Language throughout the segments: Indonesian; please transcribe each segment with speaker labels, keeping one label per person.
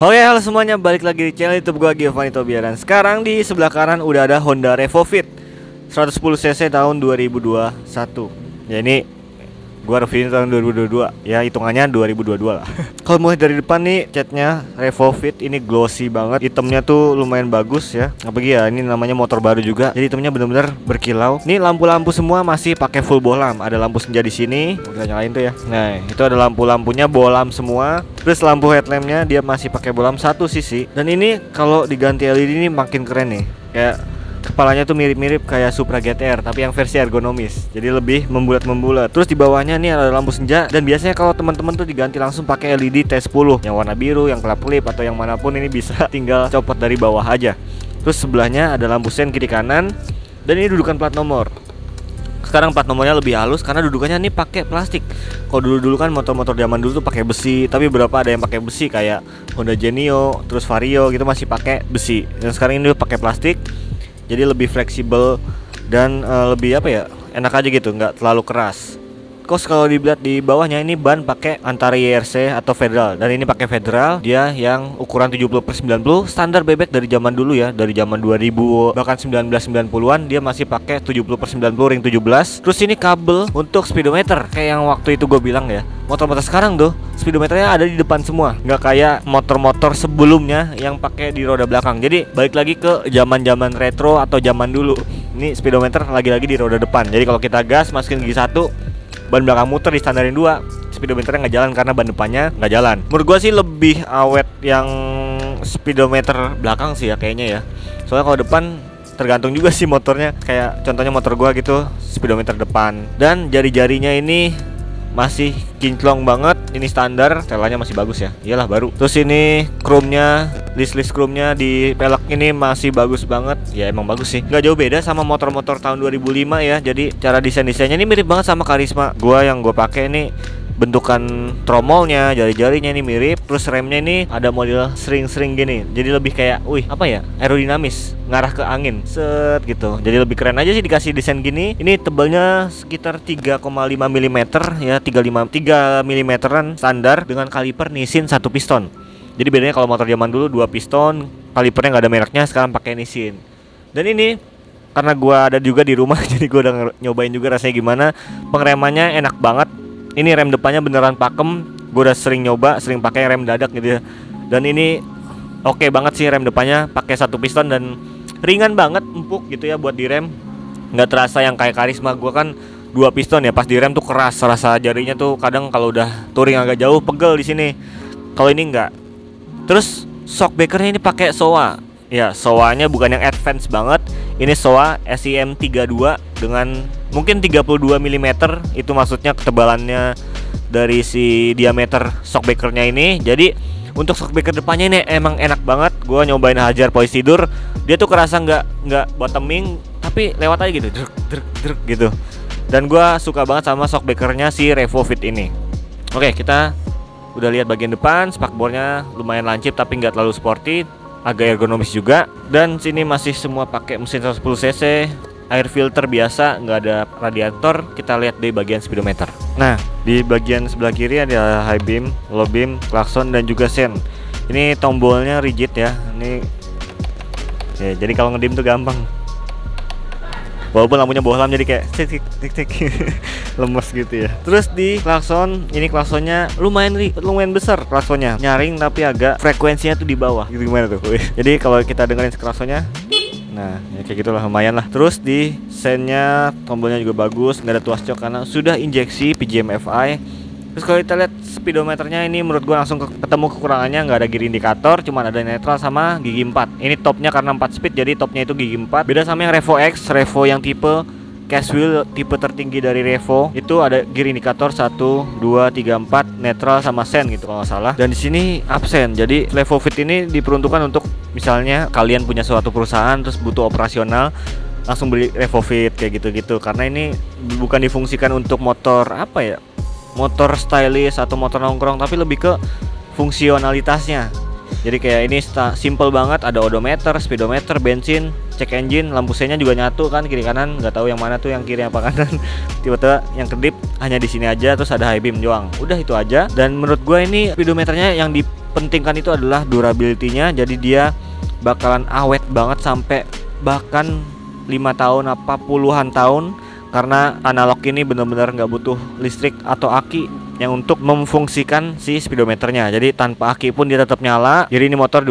Speaker 1: Oke, halo semuanya, balik lagi di channel YouTube gua Giovanni Tobia. Dan sekarang di sebelah kanan udah ada Honda Revo Fit 110cc tahun 2021. Ya ini gua reviewin tahun 2022. Ya hitungannya 2022 lah. Kalau mulai dari depan nih, catnya Revo Fit ini glossy banget. Hitamnya tuh lumayan bagus ya. Apalagi ya ini namanya motor baru juga. Jadi hitamnya bener-bener berkilau. Ini lampu-lampu semua masih pakai full bohlam. Ada lampu senja di sini. Kita nyalain tuh ya. Nah, itu ada lampu-lampunya bohlam semua. Terus lampu headlampnya dia masih pakai bohlam satu sisi. Dan ini kalau diganti LED ini makin keren nih. Kayak kepalanya tuh mirip-mirip kayak Supra GTR tapi yang versi ergonomis. Jadi lebih membulat-membulat. Terus di bawahnya nih ada lampu senja. Dan biasanya kalau teman-teman tuh diganti langsung pakai LED T10 yang warna biru, yang kelap-kelip atau yang manapun, ini bisa tinggal copot dari bawah aja. Terus sebelahnya ada lampu sen kiri kanan. Dan ini dudukan plat nomor. Sekarang plat nomornya lebih halus karena dudukannya ini pakai plastik. Kalau dulu kan motor-motor zaman dulu tuh pakai besi, tapi beberapa ada yang pakai besi kayak Honda Genio, terus Vario gitu masih pakai besi. Dan sekarang ini pakai plastik. Jadi lebih fleksibel dan lebih apa ya, enak aja gitu, nggak terlalu keras. Kos kalau dilihat di bawahnya ini ban pakai antara YRC atau Federal. Dan ini pakai Federal, dia yang ukuran 70/90 standar bebek dari zaman dulu ya, dari zaman 2000 bahkan 1990-an dia masih pakai 70/90 ring 17. Terus ini kabel untuk speedometer kayak yang waktu itu gue bilang ya. Motor-motor sekarang tuh speedometernya ada di depan semua, nggak kayak motor-motor sebelumnya yang pakai di roda belakang. Jadi balik lagi ke zaman-zaman retro atau zaman dulu. Ini speedometer lagi-lagi di roda depan. Jadi kalau kita gas masukin gigi 1, ban belakang muter di standarin 2, speedometernya nggak jalan karena ban depannya nggak jalan. Menurut gua sih lebih awet yang speedometer belakang sih ya kayaknya ya. Soalnya kalau depan tergantung juga sih motornya. Kayak contohnya motor gua gitu, speedometer depan. Dan jari-jarinya ini masih kinclong banget. Ini standar, setelannya masih bagus ya. Iyalah baru. Terus ini chrome-nya, list chrome-nya di pelek ini masih bagus banget. Ya emang bagus sih. Nggak jauh beda sama motor-motor tahun 2005 ya. Jadi cara desain-desainnya ini mirip banget sama Karisma. Yang gua pakai ini bentukan tromolnya, jari-jarinya ini mirip. Terus remnya ini ada model sering-sering gini. Jadi lebih kayak, apa ya, aerodinamis, ngarah ke angin, set gitu. Jadi lebih keren aja sih dikasih desain gini. Ini tebalnya sekitar 3,5 mm ya, 3 mm standar dengan kaliper Nissin 1 piston. Jadi bedanya kalau motor zaman dulu 2 piston, kalipernya nggak ada mereknya, sekarang pakai Nissin. Dan ini karena gua ada juga di rumah, jadi gua udah nyobain juga rasanya gimana. Pengeremannya enak banget. Ini rem depannya beneran pakem. Gue udah sering nyoba, sering pakai rem dadak gitu ya. Dan ini oke banget sih rem depannya, pakai 1 piston dan ringan banget, empuk gitu ya buat direm. Nggak terasa yang kayak Karisma. Gue kan 2 piston ya, pas direm tuh keras, rasa jarinya tuh kadang kalau udah touring agak jauh pegel di sini. Kalau ini enggak. Terus shock breakernya ini pakai Showa. Ya, Showanya bukan yang advance banget. Ini Showa SIM 32 dengan mungkin 32 mm. Itu maksudnya ketebalannya dari si diameter shockbreakernya ini. Jadi untuk shockbreaker depannya ini emang enak banget. Gua nyobain hajar polisi tidur, dia tuh kerasa nggak bottoming, tapi lewat aja gitu, druk gitu. Dan gua suka banget sama shockbreakernya si Revo Fit ini. Oke, kita udah lihat bagian depan, spakbornya lumayan lancip tapi nggak terlalu sporty, agak ergonomis juga. Dan sini masih semua pakai mesin 110cc, air filter biasa, nggak ada radiator. Kita lihat di bagian speedometer. Nah, di bagian sebelah kiri ada high beam, low beam, klakson dan juga sen. Ini tombolnya rigid ya. Ini ya, jadi kalau ngedim tuh gampang. Walaupun lampunya bohlam jadi kayak tik lemes gitu ya. Terus di klakson, ini klaksonnya lumayan besar klaksonnya. Nyaring tapi agak frekuensinya tuh di bawah. Gitu gimana tuh? Jadi kalau kita dengerin klaksonnya, nah ya kayak gitulah, lumayan lah. Terus di sennya tombolnya juga bagus, nggak ada tuas jok karena sudah injeksi PGM FI. Terus kalau kita lihat speedometernya ini menurut gua langsung ketemu kekurangannya, nggak ada gear indikator, cuma ada netral sama gigi 4. Ini topnya karena 4 speed jadi topnya itu gigi 4. Beda sama yang Revo X, Revo yang tipe cash wheel, tipe tertinggi dari Revo. Itu ada gear indikator 1, 2, 3, 4, netral sama sen gitu kalau nggak salah. Dan di sini absen. Jadi Revo Fit ini diperuntukkan untuk misalnya kalian punya suatu perusahaan terus butuh operasional, langsung beli Revo Fit kayak gitu-gitu. Karena ini bukan difungsikan untuk motor motor stylish atau motor nongkrong, tapi lebih ke fungsionalitasnya. Jadi kayak ini simple banget, ada odometer, speedometer, bensin, cek engine, lampu senya juga nyatu kan kiri kanan, nggak tahu yang mana tuh yang kiri apa kanan. Tiba-tiba yang kedip hanya di sini aja, terus ada high beam doang. Udah itu aja. Dan menurut gue ini speedometernya yang di pentingkan itu adalah durability-nya. Jadi dia bakalan awet banget sampai bahkan 5 tahun apa puluhan tahun, karena analog ini benar-benar nggak butuh listrik atau aki yang untuk memfungsikan si speedometernya. Jadi tanpa aki pun dia tetap nyala. Jadi ini motor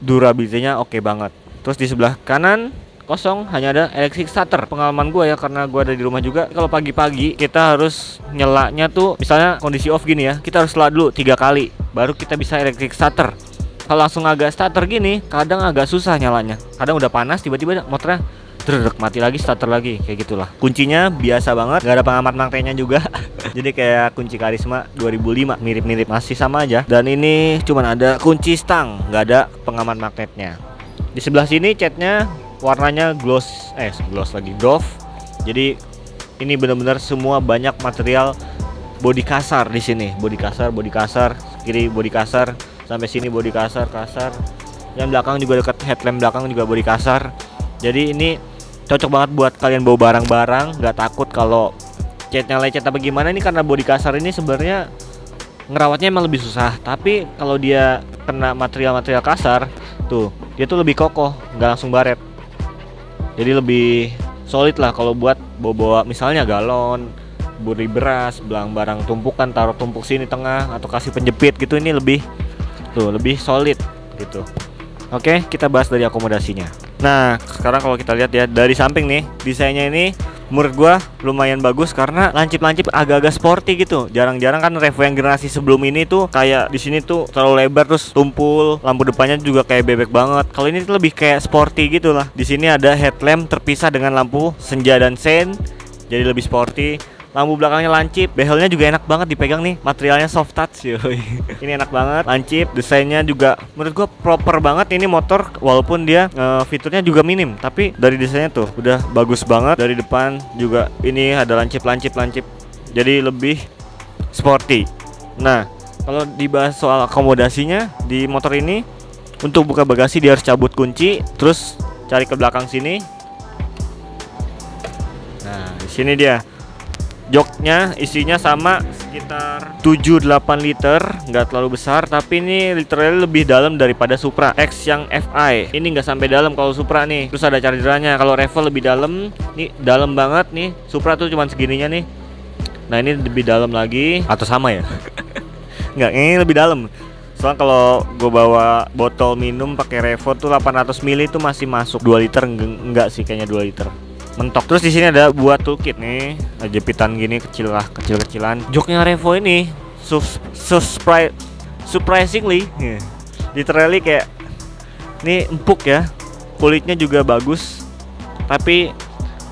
Speaker 1: durability-nya oke banget. Terus di sebelah kanan kosong, hanya ada electric starter. Pengalaman gue ya, karena gue ada di rumah juga, kalau pagi-pagi kita harus nyelanya tuh, misalnya kondisi off gini ya, kita harus nyala dulu 3 kali baru kita bisa electric starter. Kalau langsung agak starter gini, kadang agak susah nyalanya. Kadang udah panas, tiba-tiba motornya mati lagi, starter lagi, kayak gitulah. Kuncinya biasa banget, nggak ada pengamat magnetnya juga. Jadi kayak kunci Karisma 2005, mirip-mirip, masih sama aja. Dan ini cuman ada kunci stang, nggak ada pengamat magnetnya. Di sebelah sini catnya warnanya gloss lagi, doff. Jadi ini benar-benar semua banyak material bodi kasar di sini. Bodi kasar, kiri bodi kasar, sampai sini bodi kasar. Yang belakang juga dekat headlamp belakang juga bodi kasar. Jadi ini cocok banget buat kalian bawa barang-barang, nggak takut kalau catnya lecet apa gimana. Ini karena bodi kasar ini sebenarnya ngerawatnya emang lebih susah. Tapi kalau dia kena material kasar tuh, dia tuh lebih kokoh, nggak langsung baret. Jadi lebih solid lah kalau buat bawa misalnya galon, buri beras, barang tumpukan, taruh tumpuk sini tengah, atau kasih penjepit gitu. Ini lebih solid gitu. Oke, kita bahas dari akomodasinya. Nah, sekarang kalau kita lihat ya dari samping nih, desainnya ini menurut gua lumayan bagus karena lancip-lancip agak-agak sporty gitu. Jarang-jarang kan Revo yang generasi sebelum ini tuh kayak di sini tuh terlalu lebar, terus tumpul, lampu depannya juga kayak bebek banget. Kalau ini tuh lebih kayak sporty gitu lah. Di sini ada headlamp terpisah dengan lampu senja dan sen, jadi lebih sporty. Lampu belakangnya lancip, behelnya juga enak banget dipegang nih, materialnya soft touch yoi. Ini enak banget, lancip, desainnya juga menurut gua proper banget ini motor, walaupun dia fiturnya juga minim, tapi dari desainnya tuh udah bagus banget. Dari depan juga ini ada lancip, jadi lebih sporty. Nah, kalau dibahas soal akomodasinya di motor ini, untuk buka bagasi dia harus cabut kunci, terus cari ke belakang sini. Nah, di sini dia. Joknya isinya sama sekitar 7-8 liter, nggak terlalu besar, tapi ini literally lebih dalam daripada Supra X yang FI. Ini nggak sampai dalam kalau Supra nih. Terus ada chargernya. Kalau Revo lebih dalam, nih dalam banget nih. Supra tuh cuman segininya nih. Nah ini lebih dalam lagi, atau sama ya? Nggak, ini lebih dalam. Soalnya kalau gue bawa botol minum pakai Revo tuh 800 ml itu masih masuk 2 liter, enggak sih kayaknya 2 liter. Mentok. Terus di sini ada buat toolkit nih, jepitan gini kecil-kecilan. Joknya Revo ini surprisingly literally kayak ini empuk ya. Kulitnya juga bagus, tapi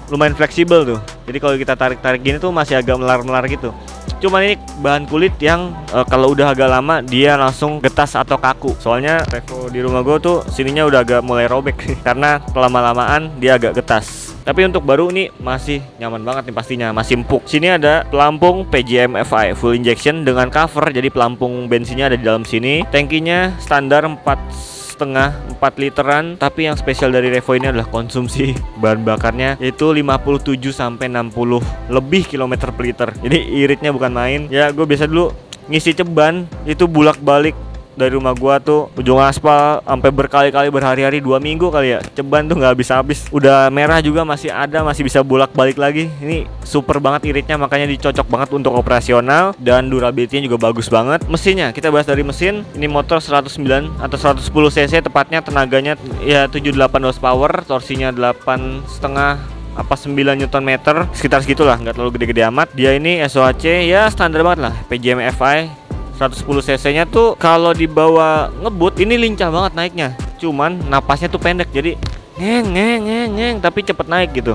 Speaker 1: lumayan fleksibel tuh. Jadi kalau kita tarik-tarik gini tuh masih agak melar-melar gitu. Cuman ini bahan kulit yang kalau udah agak lama dia langsung getas atau kaku. Soalnya Revo di rumah gue tuh sininya udah agak mulai robek karena lama-lamaan dia agak getas. Tapi untuk baru ini masih nyaman banget nih pastinya, masih empuk. Sini ada pelampung PGM FI full injection dengan cover, jadi pelampung bensinnya ada di dalam sini. Tankinya standar 4,5 literan, tapi yang spesial dari Revo ini adalah konsumsi bahan bakarnya yaitu 57 sampai 60 lebih kilometer per liter. Jadi iritnya bukan main. Ya gue biasa dulu ngisi ceban itu bulak-balik dari rumah gua tuh ujung aspal sampai berkali-kali, berhari-hari, 2 minggu kali ya, ceban tuh nggak habis-habis. Udah merah juga masih ada, masih bisa bolak-balik lagi. Ini super banget iritnya, makanya dicocok banget untuk operasional, dan durability-nya juga bagus banget. Mesinnya kita bahas dari mesin. Ini motor 109 atau 110 cc tepatnya, tenaganya ya 78 horsepower, torsinya 8,5 apa 9 Nm, sekitar segitulah, nggak terlalu gede-gede amat. Dia ini SOHC ya standar banget lah, PGM FI 110 cc nya tuh kalau dibawa ngebut ini lincah banget naiknya. Cuman napasnya tuh pendek, jadi ngeng tapi cepet naik gitu.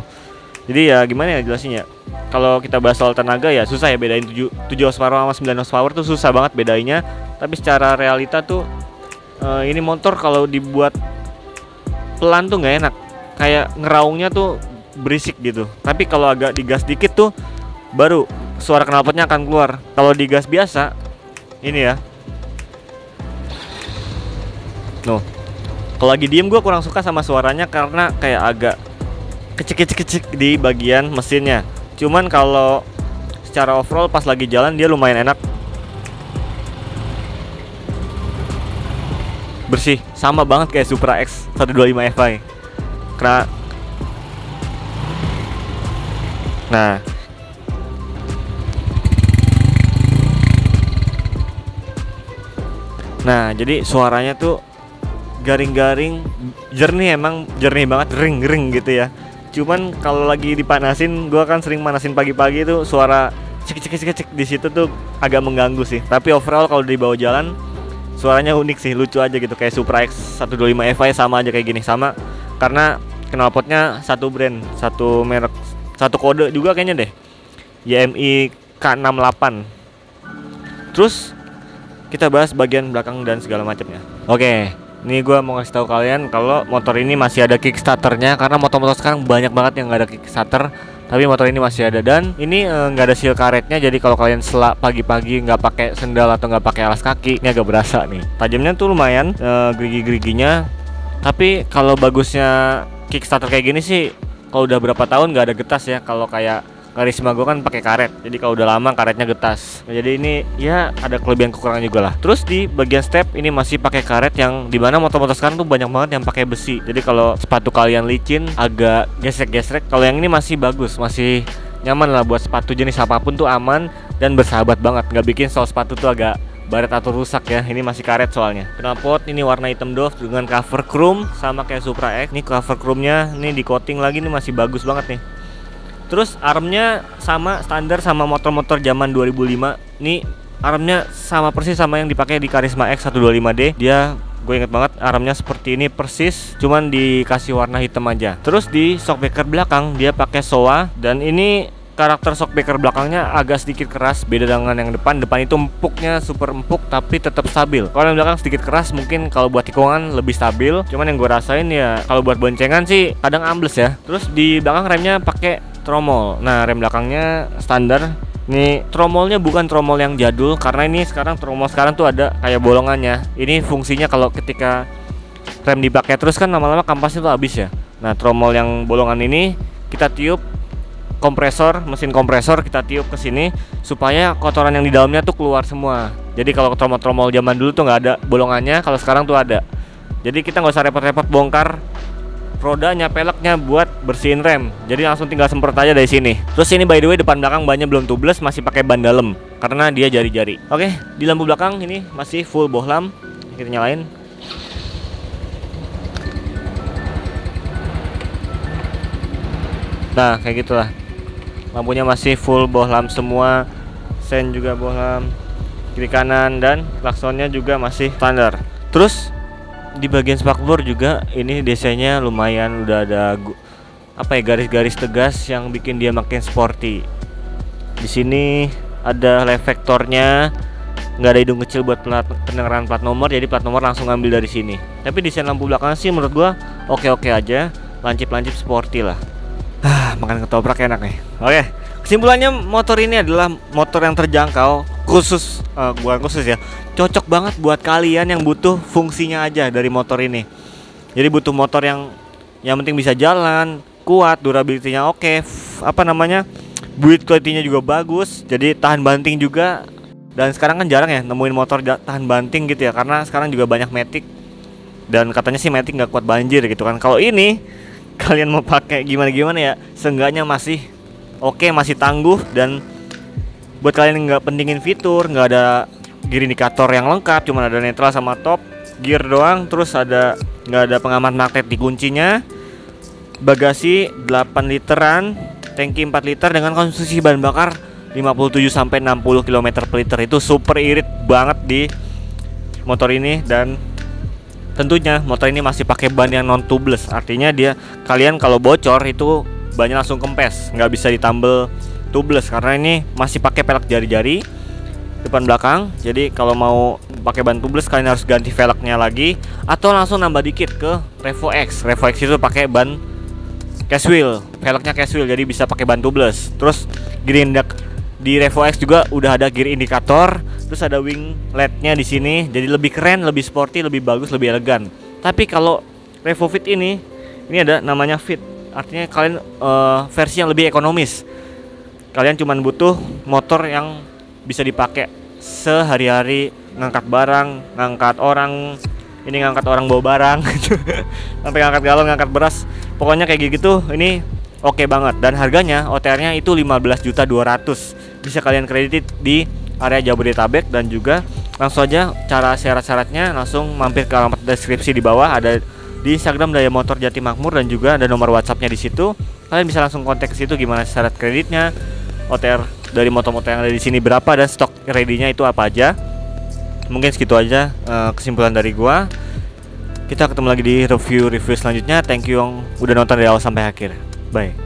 Speaker 1: Jadi ya gimana ya jelasinnya. Kalau kita bahas soal tenaga ya susah ya bedain 7 horsepower sama 9 horsepower tuh susah banget bedainnya. Tapi secara realita tuh ini motor kalau dibuat pelan tuh nggak enak. Kayak ngeraungnya tuh berisik gitu. Tapi kalau agak digas dikit tuh baru suara knalpotnya akan keluar. Kalau digas biasa ini ya, kalau lagi diem gue kurang suka sama suaranya karena kayak agak kecik di bagian mesinnya. Cuman kalau secara overall pas lagi jalan dia lumayan enak. bersih, sama banget kayak Supra X 125 Fi. Karena nah jadi suaranya tuh garing-garing, jernih, emang jernih banget, ring gitu ya. Cuman kalau lagi dipanasin, gua kan sering manasin pagi-pagi itu suara cek di situ tuh agak mengganggu sih. Tapi overall kalau di bawah jalan suaranya unik sih, lucu aja gitu, kayak Supra X 125 Fi sama aja kayak gini, sama karena knalpotnya satu brand, satu merek, satu kode juga kayaknya deh, YMI K68. Terus kita bahas bagian belakang dan segala macamnya. Oke, ini gue mau ngasih tahu kalian kalau motor ini masih ada kickstarternya, karena motor-motor sekarang banyak banget yang nggak ada kickstarter, tapi motor ini masih ada. Dan ini nggak ada seal karetnya, jadi kalau kalian selak pagi-pagi nggak pakai sendal atau nggak pakai alas kaki, ini agak berasa nih. Tajamnya tuh lumayan, gerigi-geriginya. Tapi kalau bagusnya kickstarter kayak gini sih, kalau udah berapa tahun nggak ada getas ya. Kalau kayak Karisma gue kan pakai karet, jadi kalau udah lama karetnya getas. Nah, jadi ini ya ada kelebihan kekurangan juga lah. Terus di bagian step ini masih pakai karet, yang dimana motor-motor sekarang tuh banyak banget yang pakai besi. Jadi kalau sepatu kalian licin agak gesrek-gesrek, kalau yang ini masih bagus, masih nyaman lah buat sepatu jenis apapun tuh, aman dan bersahabat banget, nggak bikin sol sepatu tuh agak baret atau rusak ya. Ini masih karet soalnya. Knalpot ini warna hitam doff dengan cover chrome sama kayak Supra X. Ini cover chrome-nya ini di coating lagi, nih masih bagus banget nih. Terus armnya sama standar sama motor-motor zaman 2005. Nih armnya sama persis sama yang dipakai di Karisma X 125D. Dia, gue inget banget, armnya seperti ini persis, cuman dikasih warna hitam aja. Terus di shockbreaker belakang dia pakai Showa, dan ini karakter shockbreaker belakangnya agak sedikit keras, beda dengan yang depan. Depan itu empuknya super empuk tapi tetap stabil. Kalau yang belakang sedikit keras, mungkin kalau buat tikungan lebih stabil. Cuman yang gue rasain ya kalau buat boncengan sih kadang ambles ya. Terus di belakang remnya pakai tromol. Nah, rem belakangnya standar. Ini tromolnya bukan tromol yang jadul, karena ini sekarang tromol sekarang tuh ada kayak bolongannya. Ini fungsinya kalau ketika rem dipakai terus kan lama-lama kampasnya tuh habis ya. Nah, tromol yang bolongan ini kita tiup kompresor, mesin kompresor kita tiup ke sini supaya kotoran yang di dalamnya tuh keluar semua. Jadi kalau tromol-tromol zaman dulu tuh nggak ada bolongannya, kalau sekarang tuh ada. Jadi kita nggak usah repot-repot bongkar rodanya, peleknya buat bersihin rem. Jadi langsung tinggal semprot aja dari sini. Terus ini by the way depan belakang bannya belum tubeless, masih pakai ban dalam karena dia jari-jari. Oke, di lampu belakang ini masih full bohlam. Kita nyalain. Nah, kayak gitulah. Lampunya masih full bohlam semua. Sen juga bohlam, kiri kanan, dan klaksonnya juga masih standar. Terus di bagian spakbor juga ini desainnya lumayan, udah ada apa ya, garis-garis tegas yang bikin dia makin sporty. Di sini ada reflektornya, nggak ada hidung kecil buat pendengaran plat nomor, jadi plat nomor langsung ngambil dari sini. Tapi desain lampu belakang sih menurut gua oke-oke aja, lancip-lancip sporty lah. Makan ketoprak enak nih. Oke, kesimpulannya motor ini adalah motor yang terjangkau, khusus bukan khusus ya, cocok banget buat kalian yang butuh fungsinya aja dari motor ini. Jadi butuh motor yang penting bisa jalan, kuat, durability-nya oke, build quality-nya juga bagus, jadi tahan banting juga. Dan sekarang kan jarang ya nemuin motor tahan banting gitu ya, karena sekarang juga banyak matic, dan katanya sih matic nggak kuat banjir gitu kan. Kalau ini kalian mau pakai gimana ya, seenggaknya masih oke, masih tangguh. Dan buat kalian yang nggak pentingin fitur, nggak ada gear indikator yang lengkap, cuma ada netral sama top gear doang. Terus nggak ada pengaman magnet di kuncinya. Bagasi 8 literan, tangki 4 liter dengan konsumsi bahan bakar 57-60 km per liter. Itu super irit banget di motor ini. Dan tentunya motor ini masih pakai ban yang non tubeless, artinya kalian kalau bocor itu bannya langsung kempes, nggak bisa ditambal tubeless karena ini masih pakai pelek jari-jari depan belakang. Jadi kalau mau pakai ban tubeless kalian harus ganti velgnya lagi, atau langsung nambah dikit ke Revo X. Revo X itu pakai ban cashwheel, velgnya cashwheel, jadi bisa pakai ban tubeless. Terus di Revo X juga udah ada gear indikator, terus ada wing LED-nya di sini, jadi lebih keren, lebih sporty, lebih bagus, lebih elegan. Tapi kalau Revo Fit ini ada namanya Fit, artinya kalian versi yang lebih ekonomis. Kalian cuma butuh motor yang bisa dipakai sehari-hari, ngangkat barang, ngangkat orang, ini ngangkat orang bawa barang gitu. Sampai ngangkat galon, ngangkat beras. Pokoknya kayak gitu. Ini oke banget dan harganya OTR-nya itu 15.200.000. Bisa kalian kredit di area Jabodetabek dan juga langsung aja cara syarat-syaratnya langsung mampir ke alamat deskripsi di bawah, ada di Instagram Daya Motor Jati Makmur dan juga ada nomor WhatsApp-nya di situ. Kalian bisa langsung kontak ke situ gimana syarat kreditnya, OTR dari motor-motor yang ada di sini berapa dan stok ready-nya itu apa aja. Mungkin segitu aja kesimpulan dari gua. Kita ketemu lagi di review selanjutnya. Thank you yang udah nonton dari awal sampai akhir. Bye.